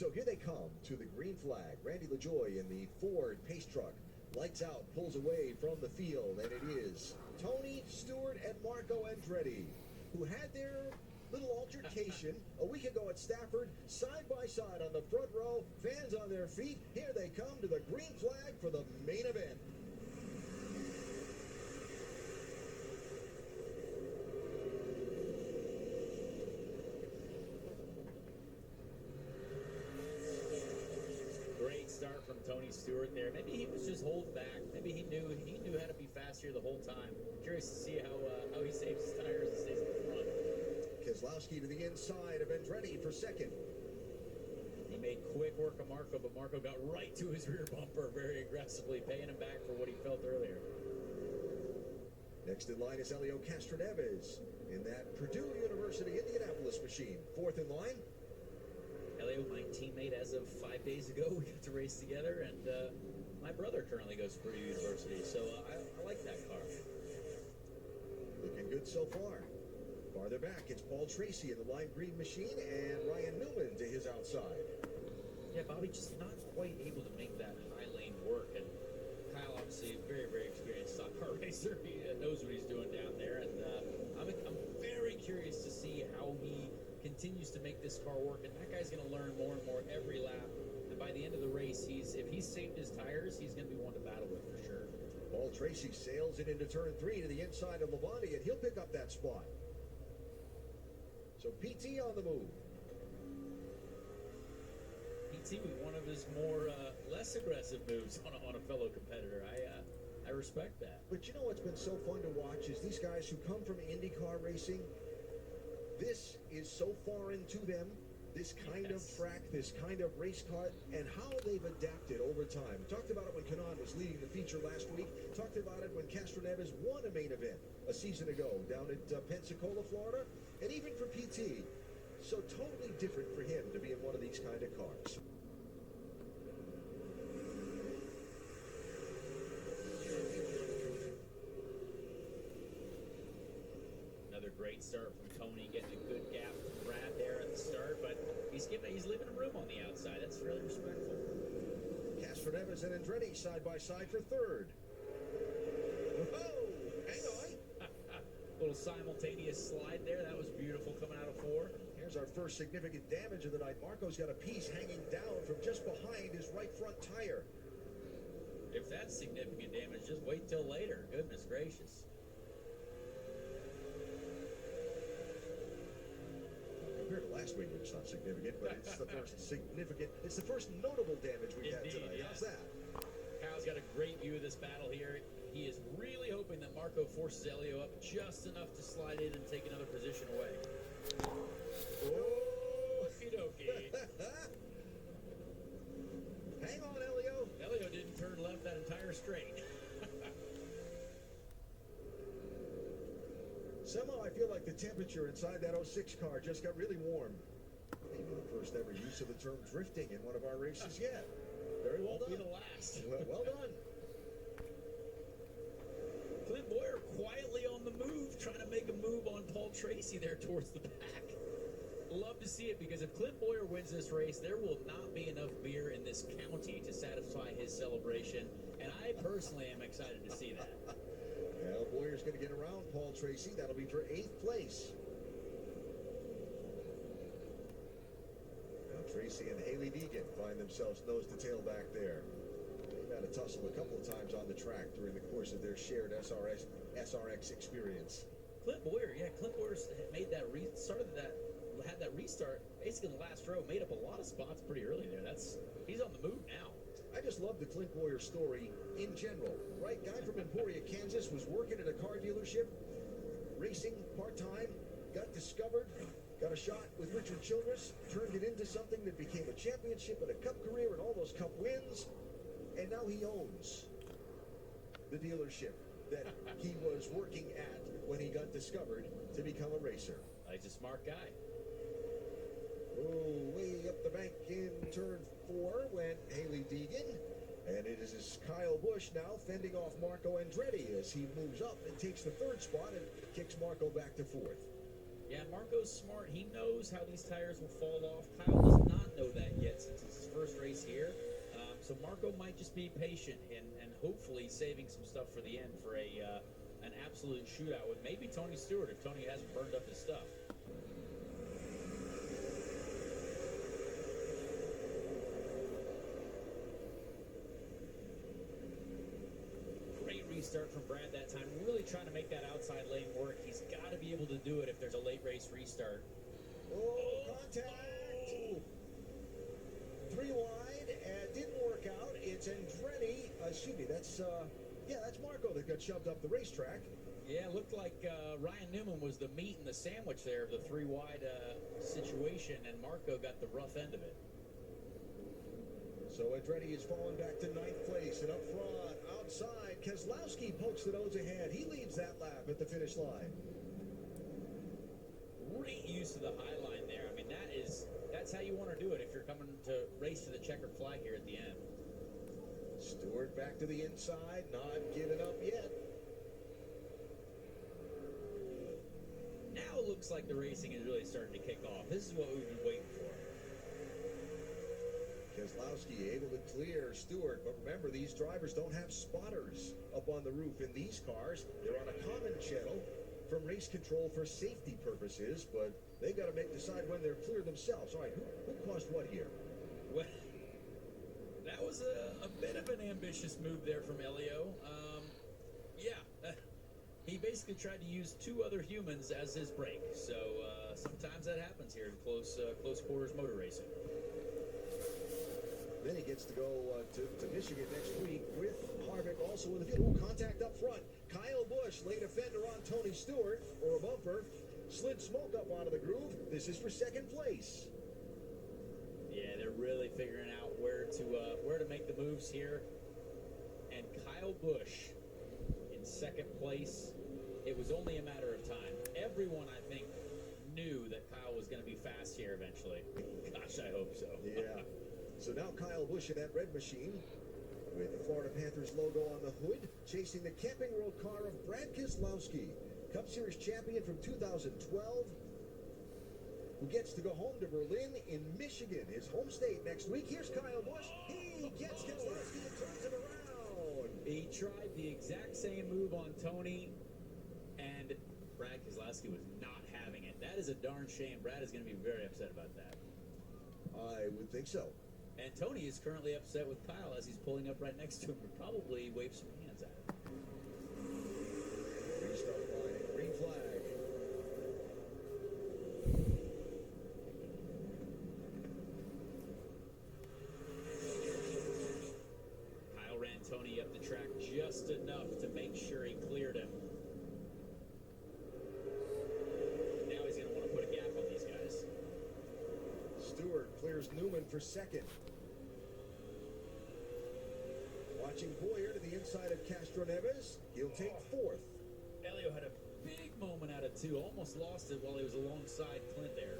So here they come to the green flag. Randy LaJoy in the Ford pace truck. Lights out, pulls away from the field, and it is Tony Stewart and Marco Andretti, who had their little altercation a week ago at Stafford, side by side on the front row, fans on their feet. Here they come to the green flag for the main event. Great start from Tony Stewart there. Maybe he was just holding back. Maybe he knew how to be fast here the whole time. Curious to see how he saves his tires and stays at the front. Keselowski to the inside of Andretti for second. He made quick work of Marco, but Marco got right to his rear bumper very aggressively, paying him back for what he felt earlier. Next in line is Helio Castroneves in that Purdue University Indianapolis machine. Fourth in line. Helio, my teammate as of 5 days ago. We got to race together, and my brother currently goes to Purdue University, so I like that car. Looking good so far. Farther back, it's Paul Tracy in the lime green machine and Ryan Newman to his outside. Yeah, Bobby just not quite able to make that high lane work, and Kyle obviously a very, very experienced stock car racer. He knows what he's doing down there, and I'm very curious to see how he continues to make this car work, and that guy's going to learn more and more every lap. And by the end of the race, if he's saved his tires, he's going to be one to battle with for sure. Paul Tracy sails it into turn 3 to the inside of Labonte, and he'll pick up that spot. So PT on the move. PT with one of his more less aggressive moves on a fellow competitor. I respect that. But you know what's been so fun to watch is these guys who come from IndyCar racing. This is so foreign to them, this kind of track, this kind of race car, and how they've adapted over time. Talked about it when Kanaan was leading the feature last week. Talked about it when Castroneves won a main event a season ago down at Pensacola, Florida, and even for PT. So totally different for him to be in one of these kind of cars. Great start from Tony, getting a good gap from Brad there at the start, but he's leaving a room on the outside. That's really respectful. Castroneves and Andretti side by side for third. Whoa! Hang on. Little simultaneous slide there. That was beautiful coming out of 4. Here's our first significant damage of the night. Marco's got a piece hanging down from just behind his right front tire. If that's significant damage, just wait till later. Goodness gracious. Compared to last week, it's not significant, but it's the first notable damage we've had tonight. Yes. How's that? Kyle's got a great view of this battle here. He is really hoping that Marco forces Helio up just enough to slide in and take another position away. Oh, okie-dokie. Hang on, Helio. Helio didn't turn left that entire straight. Somehow I feel like the temperature inside that 06 car just got really warm. Maybe the first ever use of the term drifting in one of our races yet. Very well done. Won't be the last. Well done. Clint Boyer quietly on the move, trying to make a move on Paul Tracy there towards the back. Love to see it, because if Clint Boyer wins this race, there will not be enough beer in this county to satisfy his celebration, and I personally am excited to see that. Well, Boyer's going to get around Paul Tracy. That'll be for 8th place. Now Tracy and Haley Deegan find themselves nose to tail back there. They've had a tussle a couple of times on the track during the course of their shared SRX experience. Clint Boyer made that had that restart basically in the last row, made up a lot of spots pretty early there. He's on the move now. I just love the Clint Boyer story in general, right? Guy from Emporia, Kansas, was working at a car dealership, racing part-time, got discovered, got a shot with Richard Childress, turned it into something that became a championship and a cup career and all those cup wins, and now he owns the dealership that he was working at when he got discovered to become a racer. He's a smart guy. Oh, way up the bank in turn 4 went Haley Deegan. And it is Kyle Busch now fending off Marco Andretti as he moves up and takes the 3rd spot and kicks Marco back to 4th. Yeah, Marco's smart. He knows how these tires will fall off. Kyle does not know that yet since patient and hopefully saving some stuff for the end for an absolute shootout with maybe Tony Stewart if Tony hasn't burned up his stuff. Great restart from Brad that time. Really trying to make that outside lane work. He's got to be able to do it if there's a late race restart. Oh, contact! 3 wide, and didn't work out. It's Andretti. Excuse me, that's Marco that got shoved up the racetrack. Yeah, it looked like Ryan Newman was the meat in the sandwich there of the 3 wide situation, and Marco got the rough end of it. So Andretti is falling back to 9th place, and up front, outside, Keselowski pokes the nose ahead. He leads that lap at the finish line. Great use of the high line there. I mean, that's how you want to do it if you're coming to race to the checkered flag here at the end. Stewart back to the inside, not giving up yet. Now it looks like the racing is really starting to kick off. This is what we've been waiting for. Keselowski able to clear Stewart, but remember, these drivers don't have spotters up on the roof in these cars. They're on a common channel from race control for safety purposes, but they got to decide when they're clear themselves. All right, who caused what here? Well, that was a bit of an ambitious move there from Elio. He basically tried to use 2 other humans as his brake. So sometimes that happens here in close quarters motor racing. Then he gets to go to Michigan next week with Harvick also in the field. Ooh, contact up front. Kyle Busch laid a fender on Tony Stewart, or a bumper. Slid smoke up onto the groove. This is for 2nd place. Yeah, they're really figuring out where to make the moves here. And Kyle Busch in 2nd place. It was only a matter of time. Everyone, I think, knew that Kyle was going to be fast here eventually. Gosh, I hope so. Yeah. So now Kyle Busch in that red machine with the Florida Panthers logo on the hood, chasing the Camping World car of Brad Keselowski, Cup Series champion from 2012, who gets to go home to Berlin in Michigan, his home state next week. Here's Kyle Busch. He gets Keselowski and turns him around. He tried the exact same move on Tony, and Brad Keselowski was not having it. That is a darn shame. Brad is going to be very upset about that. I would think so. And Tony is currently upset with Kyle as he's pulling up right next to him. Would probably wave some hands at him. Restart line, green flag. Kyle ran Tony up the track just enough to make sure he cleared him. Now he's going to want to put a gap on these guys. Stewart clears Newman for 2nd. Watching Boyer to the inside of Castro Neves. He'll take 4th. Elio had a big moment out of 2. Almost lost it while he was alongside Clint there.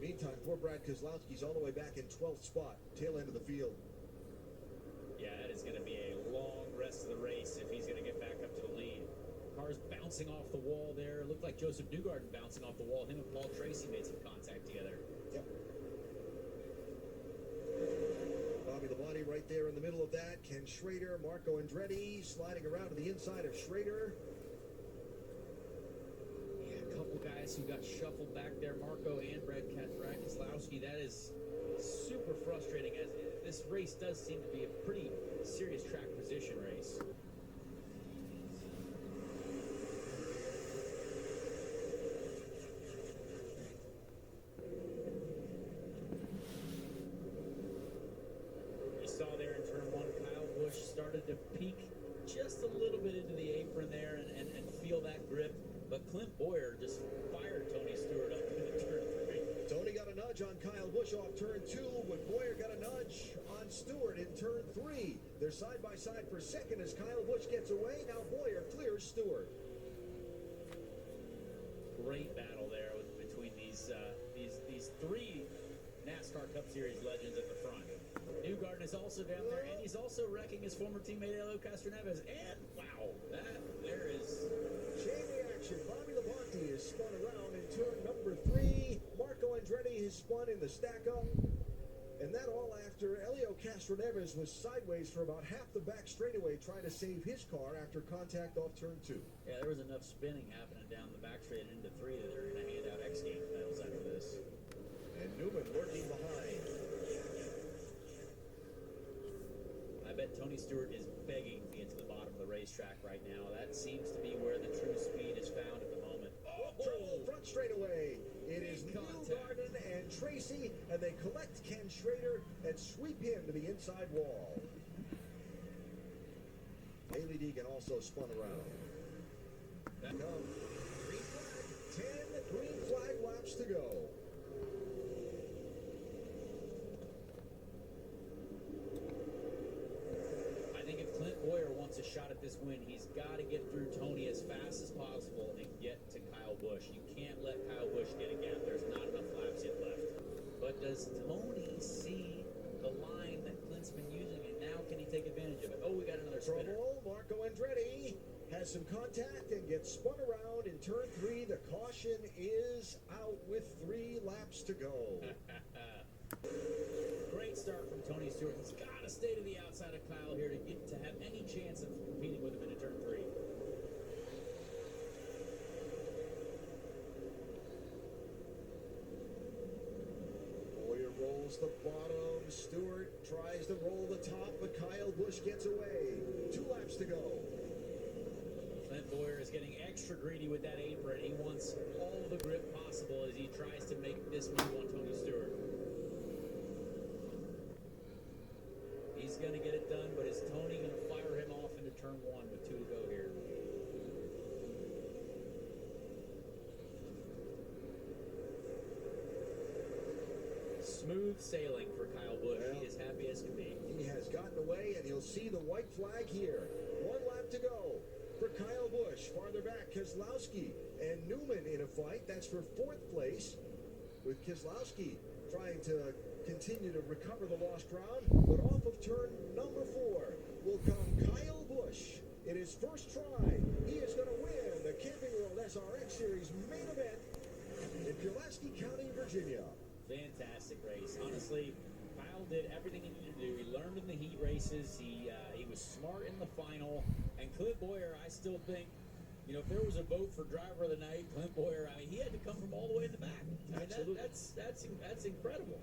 Meantime, poor Brad Keselowski's all the way back in 12th spot, tail end of the field. Yeah, that is going to be a long rest of the race if he's going to get back up to the lead. Cars bouncing off the wall there. It looked like Joseph Newgarden bouncing off the wall. Him and Paul Tracy made some contact together. Yep. Bobby Labonte right there in the middle of that. Ken Schrader, Marco Andretti sliding around to the inside of Schrader. Yeah, a couple guys who got shuffled back there, Marco and Brad Keselowski. That is super frustrating, as this race does seem to be a pretty serious track position race. You saw there in turn 1, Kyle Busch started to peek just a little bit into the apron there and feel that grip. But Clint Boyer just fired Tony Stewart up into turn 3. Tony got a nudge on Kyle Busch off turn 2, when Boyer got a nudge on Stewart in turn 3. They're side by side for 2nd as Kyle Busch gets away. Now Boyer clears Stewart. Great battle there between these 3 NASCAR Cup Series legends at the front. Newgarden is also down there, and he's also wrecking his former teammate Elio Castroneves. And wow, there is chain reaction. Bobby Labonte is spun around in turn number 3. Marco Andretti is spun in the stack-up. And that all after Elio Castroneves was sideways for about half the back straightaway trying to save his car after contact off turn 2. Yeah, there was enough spinning happening down the back straight into 3 that they're going to hand out X Games medals after this. And Newman lurking behind. I bet Tony Stewart is begging to get to the bottom of the racetrack right now. That seems to be where the true speed is found at the moment. Trouble front straightaway. It is Newgarden and Tracy, and they collect Ken Schrader and sweep him to the inside wall. Haley Deegan also spun around. Green flag, 10 green flag laps to go. I think if Clint Boyer wants a shot at this win, he's got to get through Tony as fast as possible and get to Kyle Busch. You can't let Kyle Busch get a gap. There's not enough laps yet left. But does Tony see the line that Clint's been using, and now can he take advantage of it? Oh, we got another spinner. Trouble. Marco Andretti has some contact and gets spun around in turn 3. The caution is out with 3 laps to go. Great start from Tony Stewart. He's got to stay to the outside of Kyle here to have any chance of competing with him into turn 3. Boyer rolls the bottom. Stewart tries to roll the top, but Kyle Busch gets away. 2 laps to go. Clint Boyer is getting extra greedy with that apron. He wants all the grip possible as he tries to make this move on Tony Stewart. He's going to get it done, but is Tony going to fire him off into turn 1 with 2 to go here? Smooth sailing for Kyle Busch. Well, he is happy as can be. He has gotten away, and he'll see the white flag here. 1 lap to go for Kyle Busch. Farther back, Keselowski and Newman in a fight. That's for 4th place, with Keselowski trying to continue to recover the lost ground. But off of turn number 4 will come Kyle Busch. In his first try, he is going to win the Camping World SRX Series main event in Pulaski County, Virginia. Fantastic race. Honestly, Kyle did everything he needed to do. He learned in the heat races. He was smart in the final. And Clint Boyer, I still think, you know, if there was a vote for driver of the night, Clint Boyer, I mean, he had to come from all the way in the back. I mean, Absolutely. that's incredible.